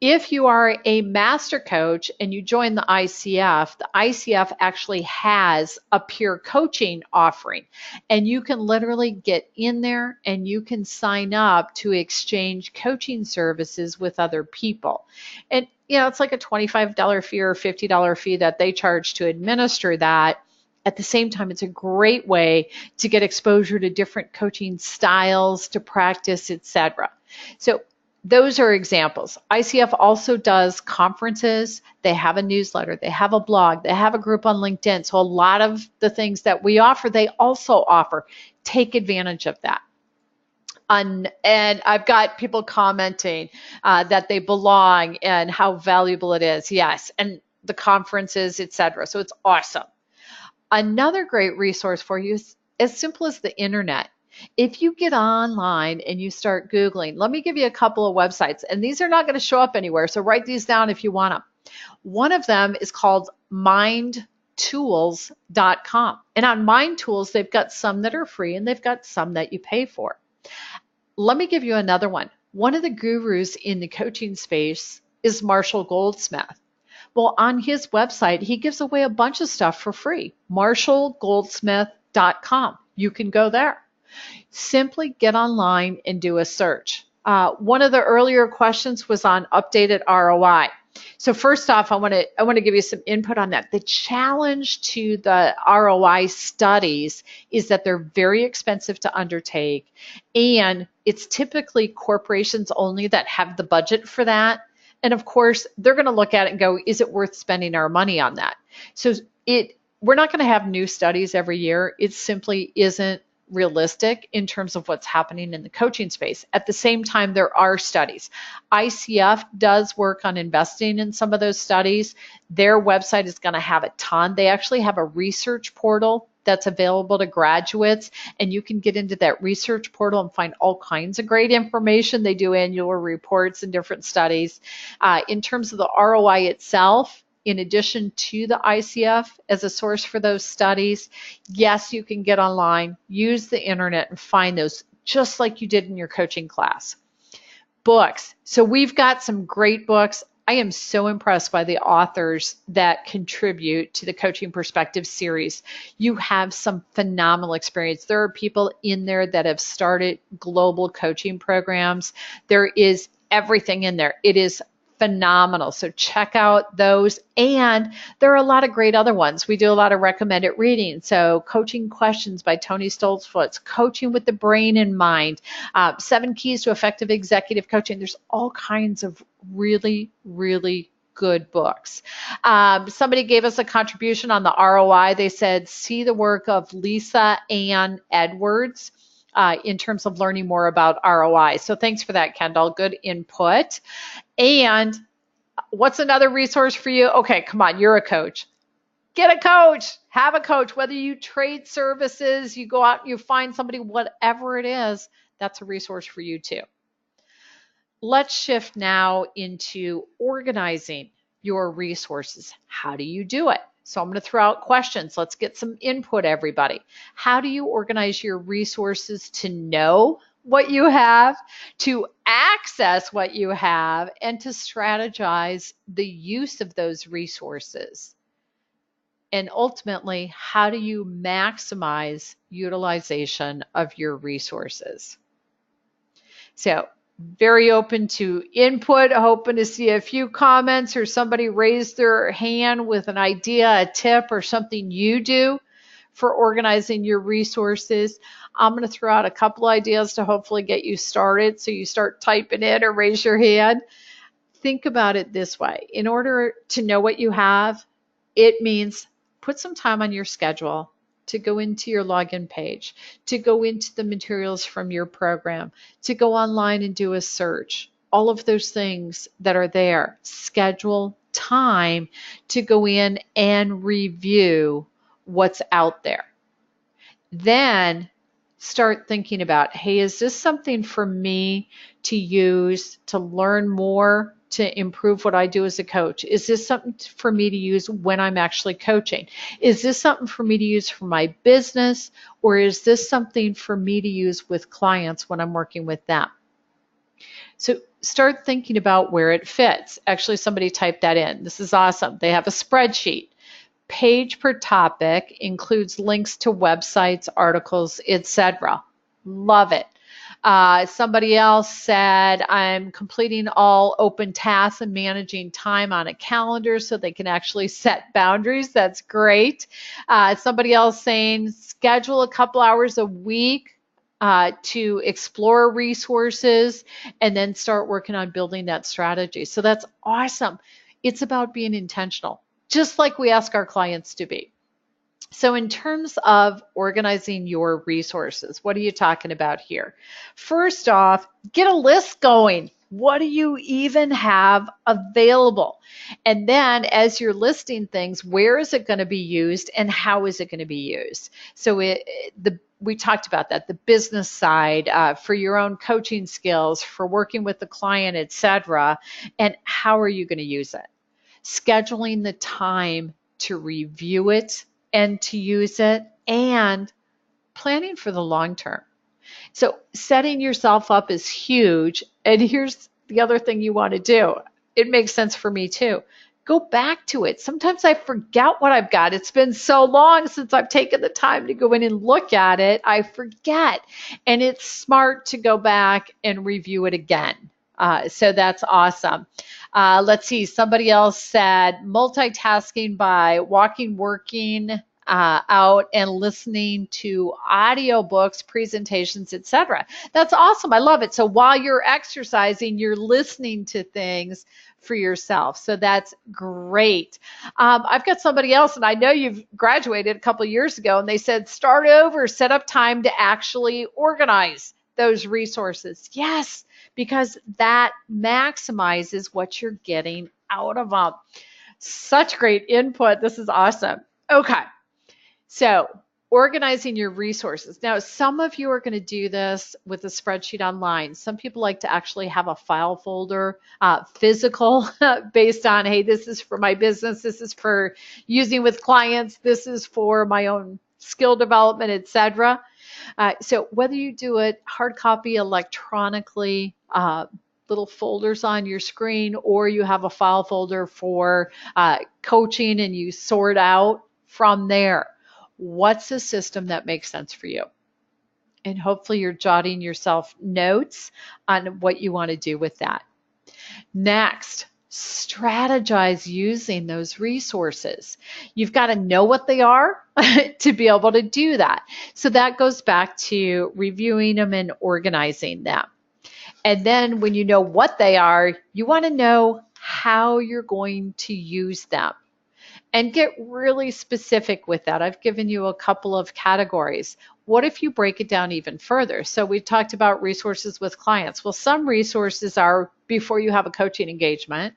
If you are a master coach and you join the ICF actually has a peer coaching offering, and you can literally get in there and you can sign up to exchange coaching services with other people. And it's like a $25 fee or $50 fee that they charge to administer that. At the same time, it's a great way to get exposure to different coaching styles, to practice, etc. So those are examples. ICF also does conferences. They have a newsletter. They have a blog. They have a group on LinkedIn. So a lot of the things that we offer, they also offer. Take advantage of that. And I've got people commenting that they belong and how valuable it is. Yes, and the conferences, etc. So it's awesome. Another great resource for you is as simple as the internet. If you get online and you start Googling, let me give you a couple of websites, and these are not going to show up anywhere, so write these down if you want them. One of them is called mindtools.com. And on MindTools, they've got some that are free and they've got some that you pay for. Let me give you another one. One of the gurus in the coaching space is Marshall Goldsmith. Well, on his website, he gives away a bunch of stuff for free. MarshallGoldsmith.com. You can go there. Simply get online and do a search. One of the earlier questions was on updated ROI. So first off, I want to give you some input on that. The challenge to the ROI studies is that they're very expensive to undertake, and it's typically corporations only that have the budget for that. And of course, they're going to look at it and go, is it worth spending our money on that? So we're not going to have new studies every year. It simply isn't realistic in terms of what's happening in the coaching space. At the same time, there are studies. ICF does work on investing in some of those studies. Their website is going to have a ton. They actually have a research portal that's available to graduates, and you can get into that research portal and find all kinds of great information. They do annual reports and different studies. In terms of the ROI itself, in addition to the ICF as a source for those studies, yes, you can get online, use the internet, and find those just like you did in your coaching class. Books. So we've got some great books. I am so impressed by the authors that contribute to the Coaching Perspective series. You have some phenomenal experience. There are people in there that have started global coaching programs. There is everything in there. It is phenomenal. So check out those. And there are a lot of great other ones. We do a lot of recommended reading. So Coaching Questions by Tony Stoltzfus, Coaching with the Brain in Mind, 7 Keys to Effective Executive Coaching. There's all kinds of really, really good books. Somebody gave us a contribution on the ROI. They said, see the work of Lisa Ann Edwards in terms of learning more about ROI. So thanks for that, Kendall. Good input. And what's another resource for you? Okay, come on, you're a coach. Get a coach, have a coach, whether you trade services, you go out and you find somebody, whatever it is, that's a resource for you too. Let's shift now into organizing your resources. How do you do it? So I'm going to throw out questions. Let's get some input, everybody. How do you organize your resources to know what you have, to access what you have, and to strategize the use of those resources? And ultimately, how do you maximize utilization of your resources? So very open to input, hoping to see a few comments or somebody raise their hand with an idea, a tip, or something you do for organizing your resources. I'm going to throw out a couple ideas to hopefully get you started. So you start typing in or raise your hand. Think about it this way. In order to know what you have, it means put some time on your schedule to go into your login page, to go into the materials from your program, to go online and do a search. All of those things that are there. Schedule time to go in and review what's out there. Then start thinking about, hey, is this something for me to use to learn more, to improve what I do as a coach? Is this something for me to use when I'm actually coaching? Is this something for me to use for my business? Or is this something for me to use with clients when I'm working with them? So start thinking about where it fits. Actually, somebody typed that in. This is awesome. They have a spreadsheet. Page per topic includes links to websites, articles, etc. Love it. Somebody else said, I'm completing all open tasks and managing time on a calendar so they can actually set boundaries. That's great. Somebody else saying, schedule a couple hours a week to explore resources and then start working on building that strategy. So that's awesome. It's about being intentional, just like we ask our clients to be. So in terms of organizing your resources, what are you talking about here? First off, get a list going. What do you even have available? And then as you're listing things, where is it going to be used and how is it going to be used? So we talked about that, the business side, for your own coaching skills, for working with the client, etc. And how are you going to use it? Scheduling the time to review it and to use it, and planning for the long term. So setting yourself up is huge. And here's the other thing you want to do. It makes sense for me too. Go back to it. Sometimes I forget what I've got. It's been so long since I've taken the time to go in and look at it. I forget. And it's smart to go back and review it again. So that's awesome. Let's see, somebody else said multitasking by walking, working out, and listening to audiobooks, presentations, etc. That's awesome. I love it. So while you're exercising, you're listening to things for yourself. So that's great. I've got somebody else, and I know you've graduated a couple of years ago, and they said start over, set up time to actually organize those resources. Yes, because that maximizes what you're getting out of them. Such great input. This is awesome. Okay. So Organizing your resources. Now, some of you are going to do this with a spreadsheet online. Some people like to actually have a file folder, physical, based on, hey, this is for my business, this is for using with clients, this is for my own skill development, etc. So whether you do it hard copy, electronically, little folders on your screen, or you have a file folder for coaching and you sort out from there. What's a system that makes sense for you? And hopefully you're jotting yourself notes on what you want to do with that. Next, strategize using those resources. You've got to know what they are to be able to do that. So that goes back to reviewing them and organizing them. And then when you know what they are, you want to know how you're going to use them. And get really specific with that. I've given you a couple of categories. What if you break it down even further? So we talked about resources with clients. Well, some resources are before you have a coaching engagement,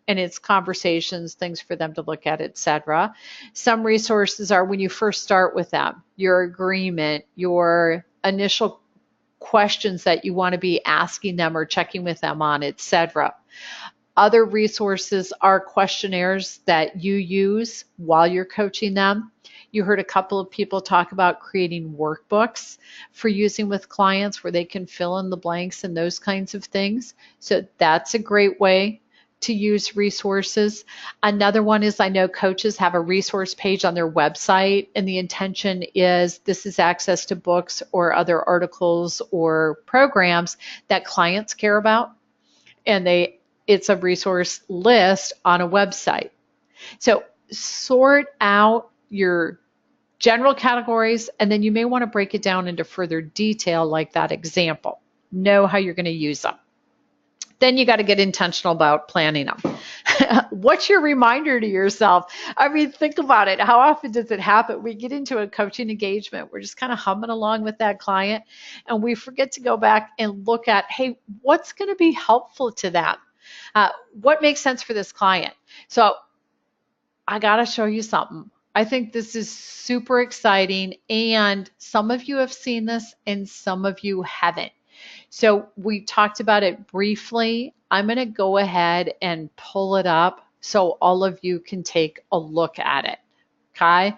and it's conversations, things for them to look at, etc. Some resources are when you first start with them, your agreement, your initial questions that you want to be asking them or checking with them on, etc. Other resources are questionnaires that you use while you're coaching them. You heard a couple of people talk about creating workbooks for using with clients where they can fill in the blanks and those kinds of things. So that's a great way to use resources. Another one is, I know coaches have a resource page on their website, and the intention is this is access to books or other articles or programs that clients care about, and it's a resource list on a website. So sort out your general categories, and then you may want to break it down into further detail like that example. Know how you're going to use them. Then you got to get intentional about planning them. What's your reminder to yourself? I mean, think about it. How often does it happen? We get into a coaching engagement. We're just kind of humming along with that client, and we forget to go back and look at, hey, what's going to be helpful to them? What makes sense for this client? So I got to show you something. I think this is super exciting, and some of you have seen this and some of you haven't. So we talked about it briefly. I'm going to go ahead and pull it up so all of you can take a look at it. Okay?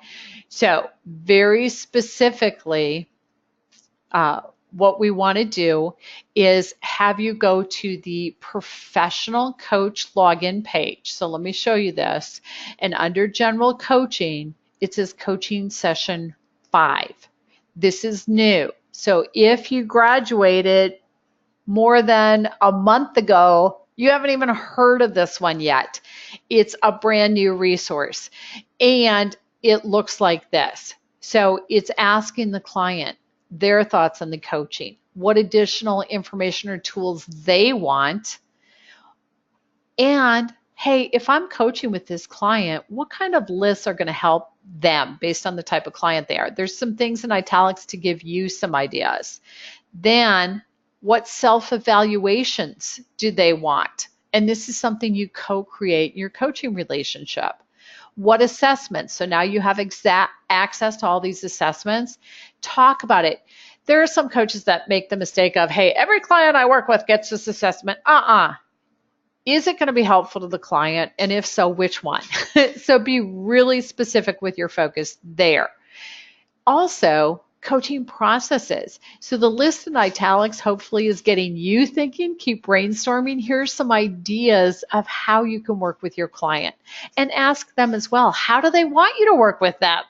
So very specifically, what we want to do is have you go to the Professional Coach Login page. So let me show you this. And under General Coaching, it says Coaching Session 5. This is new. So if you graduated more than a month ago, you haven't even heard of this one yet. It's a brand new resource. And it looks like this. So it's asking the client their thoughts on the coaching, what additional information or tools they want. And hey, if I'm coaching with this client, what kind of lists are going to help them based on the type of client they are? There's some things in italics to give you some ideas. Then what self-evaluations do they want? And this is something you co-create in your coaching relationship. What assessments? So now you have exact access to all these assessments. Talk about it. There are some coaches that make the mistake of, hey, every client I work with gets this assessment. Is it going to be helpful to the client? And if so, which one? So be really specific with your focus there. Also, coaching processes. So the list in italics hopefully is getting you thinking. Keep brainstorming. Here's some ideas of how you can work with your client. And ask them as well, how do they want you to work with them?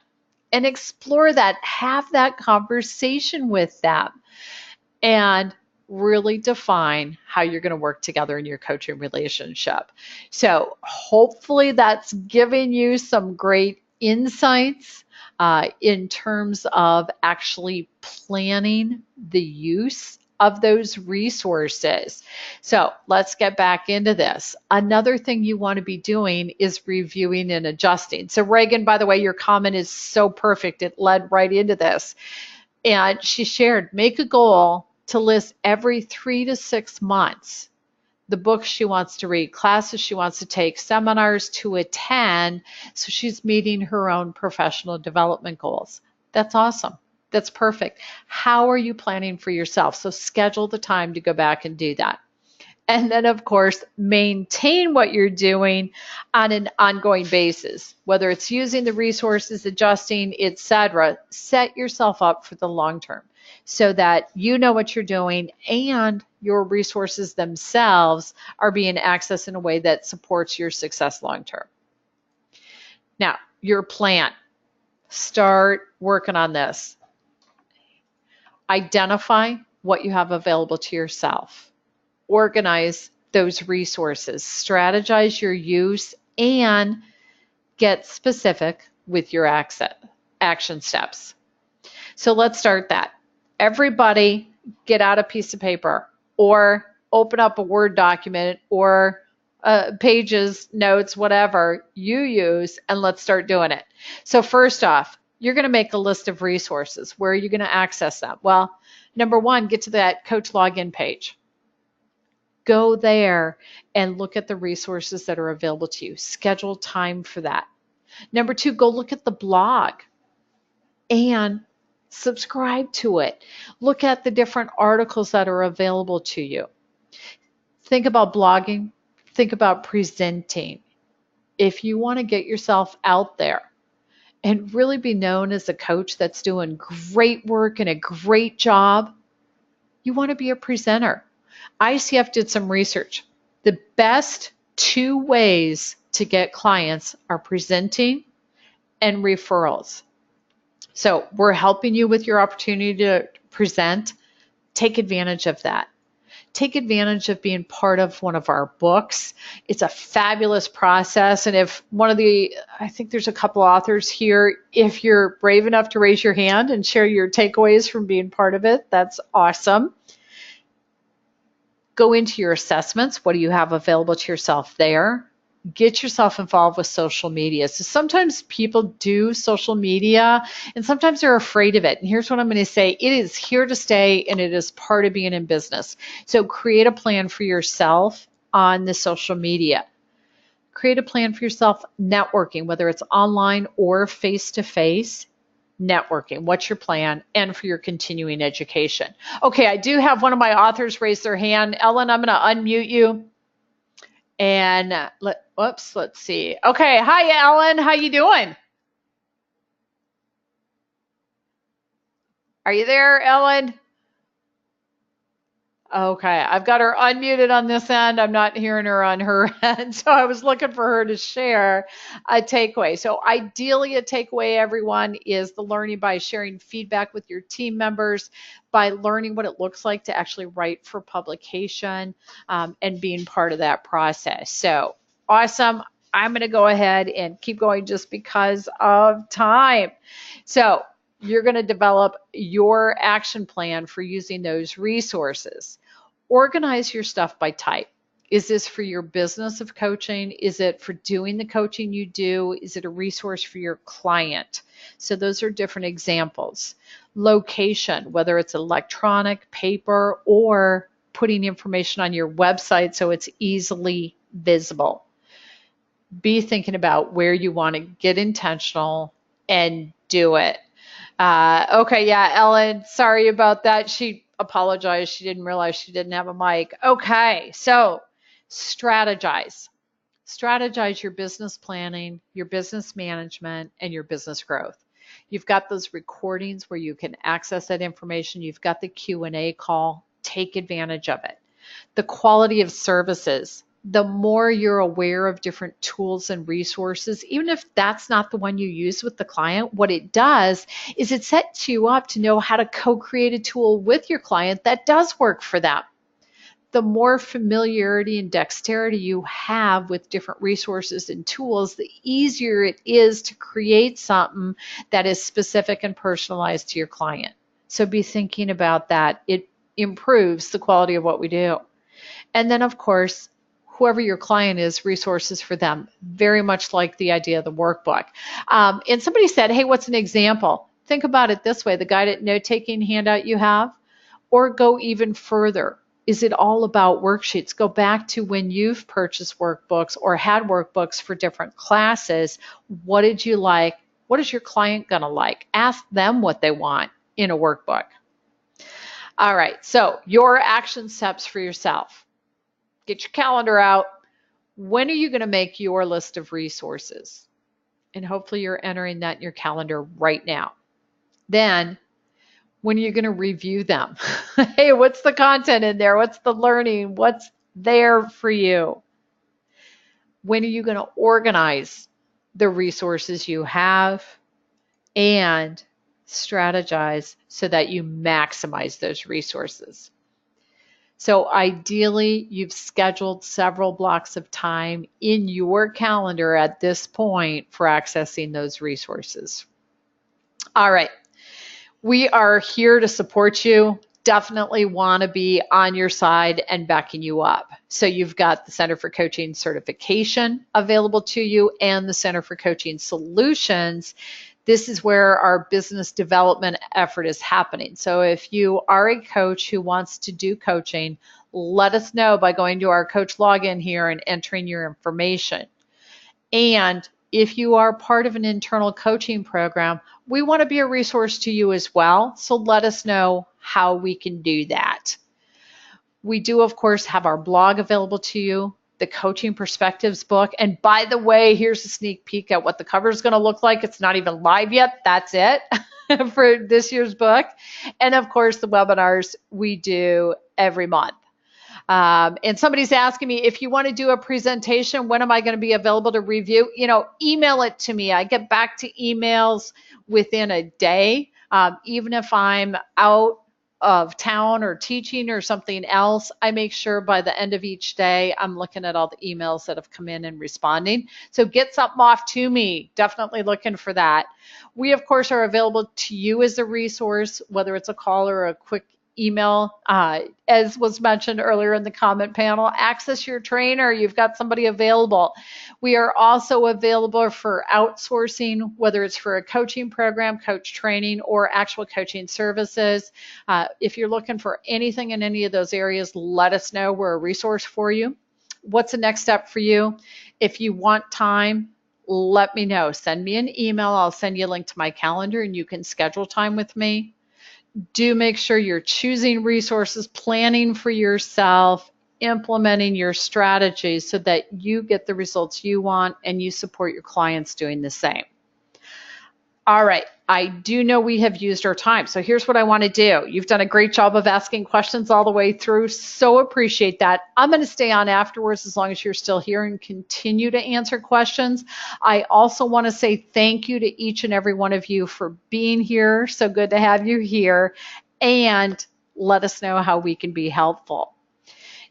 And explore that. Have that conversation with them. And really define how you're going to work together in your coaching relationship. So hopefully that's giving you some great insights in terms of actually planning the use of those resources. So let's get back into this. Another thing you want to be doing is reviewing and adjusting. So Reagan, by the way, your comment is so perfect. It led right into this. And she shared, make a goal to list every 3 to 6 months the books she wants to read, classes she wants to take, seminars to attend, so she's meeting her own professional development goals. That's awesome. That's perfect. How are you planning for yourself? So schedule the time to go back and do that. And then, of course, maintain what you're doing on an ongoing basis, whether it's using the resources, adjusting, etc. Set yourself up for the long term so that you know what you're doing and your resources themselves are being accessed in a way that supports your success long term. Now, your plan. Start working on this. Identify what you have available to yourself. Organize those resources, strategize your use, and get specific with your action steps. So let's start that. Everybody get out a piece of paper or open up a Word document or pages, notes, whatever you use, and let's start doing it. So first off, you're going to make a list of resources. Where are you going to access them? Well, number one, get to that Coach Login page. Go there and look at the resources that are available to you. Schedule time for that. Number two, go look at the blog and subscribe to it. Look at the different articles that are available to you. Think about blogging. Think about presenting. If you want to get yourself out there and really be known as a coach that's doing great work and a great job, you want to be a presenter. ICF did some research. The best two ways to get clients are presenting and referrals. So we're helping you with your opportunity to present. Take advantage of that. Take advantage of being part of one of our books. It's a fabulous process. And if I think there's a couple authors here, if you're brave enough to raise your hand and share your takeaways from being part of it, that's awesome. Go into your assessments. What do you have available to yourself there? Get yourself involved with social media. So sometimes people do social media and sometimes they're afraid of it. And here's what I'm going to say. It is here to stay and it is part of being in business. So create a plan for yourself on the social media. Create a plan for yourself networking, whether it's online or face-to-face. Networking. What's your plan? And for your continuing education. Okay, I do have one of my authors raise their hand. Ellen, I'm going to unmute you. And let's see. Okay, hi Ellen, how you doing? Are you there, Ellen? Okay, I've got her unmuted on this end. I'm not hearing her on her end. So I was looking for her to share a takeaway. So ideally, a takeaway, everyone, is the learning by sharing feedback with your team members, by learning what it looks like to actually write for publication, and being part of that process. So awesome. I'm going to go ahead and keep going just because of time. So you're going to develop your action plan for using those resources. Organize your stuff by type. Is this for your business of coaching? Is it for doing the coaching you do? Is it a resource for your client? So those are different examples. Location, whether it's electronic, paper, or putting information on your website so it's easily visible. Be thinking about where you want to get intentional and do it. Okay, yeah, Ellen, sorry about that. She apologized. She didn't realize she didn't have a mic. Okay, so strategize. Strategize your business planning, your business management, and your business growth. You've got those recordings where you can access that information. You've got the Q&A call. Take advantage of it. The quality of services. The more you're aware of different tools and resources, even if that's not the one you use with the client, what it does is it sets you up to know how to co-create a tool with your client that does work for them. The more familiarity and dexterity you have with different resources and tools, the easier it is to create something that is specific and personalized to your client. So be thinking about that. It improves the quality of what we do. And then, of course, whoever your client is, resources for them, very much like the idea of the workbook. And somebody said, hey, what's an example? Think about it this way, the guided note-taking handout you have, or go even further. Is it all about worksheets? Go back to when you've purchased workbooks or had workbooks for different classes. What did you like? What is your client going to like? Ask them what they want in a workbook. All right, so your action steps for yourself. Get your calendar out. When are you going to make your list of resources? And hopefully you're entering that in your calendar right now. Then, when are you going to review them? Hey, what's the content in there? What's the learning? What's there for you? When are you going to organize the resources you have and strategize so that you maximize those resources? So ideally, you've scheduled several blocks of time in your calendar at this point for accessing those resources. All right, we are here to support you. Definitely want to be on your side and backing you up. So you've got the Center for Coaching certification available to you and the Center for Coaching Solutions. This is where our business development effort is happening. So if you are a coach who wants to do coaching, let us know by going to our coach login here and entering your information. And if you are part of an internal coaching program, we want to be a resource to you as well. So let us know how we can do that. We do, of course, have our blog available to you, the Coaching Perspectives book. And by the way, here's a sneak peek at what the cover is going to look like. It's not even live yet. That's it for this year's book. And of course, the webinars we do every month. And somebody's asking me, if you want to do a presentation, when am I going to be available to review? Email it to me. I get back to emails within a day. Even if I'm out of town or teaching or something else, I make sure by the end of each day, I'm looking at all the emails that have come in and responding. So get something off to me. Definitely looking for that. We, of course, are available to you as a resource, whether it's a call or a quick email. As was mentioned earlier in the comment panel, access your trainer. You've got somebody available. We are also available for outsourcing, whether it's for a coaching program, coach training, or actual coaching services. If you're looking for anything in any of those areas, let us know. We're a resource for you. What's the next step for you? If you want time, let me know. Send me an email. I'll send you a link to my calendar and you can schedule time with me. Do make sure you're choosing resources, planning for yourself, implementing your strategies so that you get the results you want and you support your clients doing the same. All right, I do know we have used our time, so here's what I want to do. You've done a great job of asking questions all the way through, so appreciate that. I'm going to stay on afterwards as long as you're still here and continue to answer questions. I also want to say thank you to each and every one of you for being here. So good to have you here, and let us know how we can be helpful.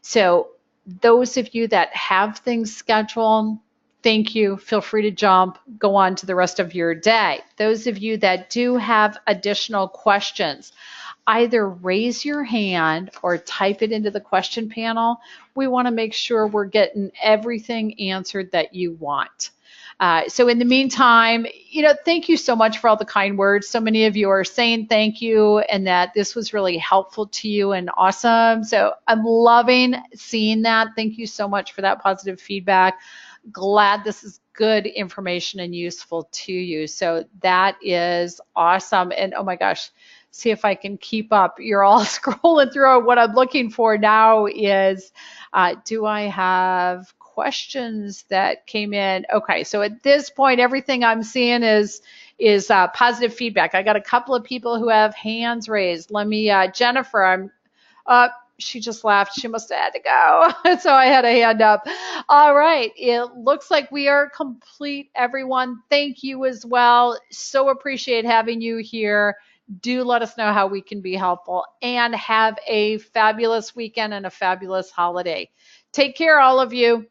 So those of you that have things scheduled, thank you. Feel free to jump, go on to the rest of your day. Those of you that do have additional questions, either raise your hand or type it into the question panel. We want to make sure we're getting everything answered that you want. So in the meantime, thank you so much for all the kind words. So many of you are saying thank you and that this was really helpful to you and awesome. So I'm loving seeing that. Thank you so much for that positive feedback. Glad this is good information and useful to you. So that is awesome. And oh my gosh, see if I can keep up. You're all scrolling through. What I'm looking for now is, do I have questions that came in? Okay, so at this point, everything I'm seeing is positive feedback. I got a couple of people who have hands raised. Let me, Jennifer, she just laughed. She must have had to go. So I had a hand up. All right. It looks like we are complete, everyone. Thank you as well. So appreciate having you here. Do let us know how we can be helpful, and have a fabulous weekend and a fabulous holiday. Take care, all of you.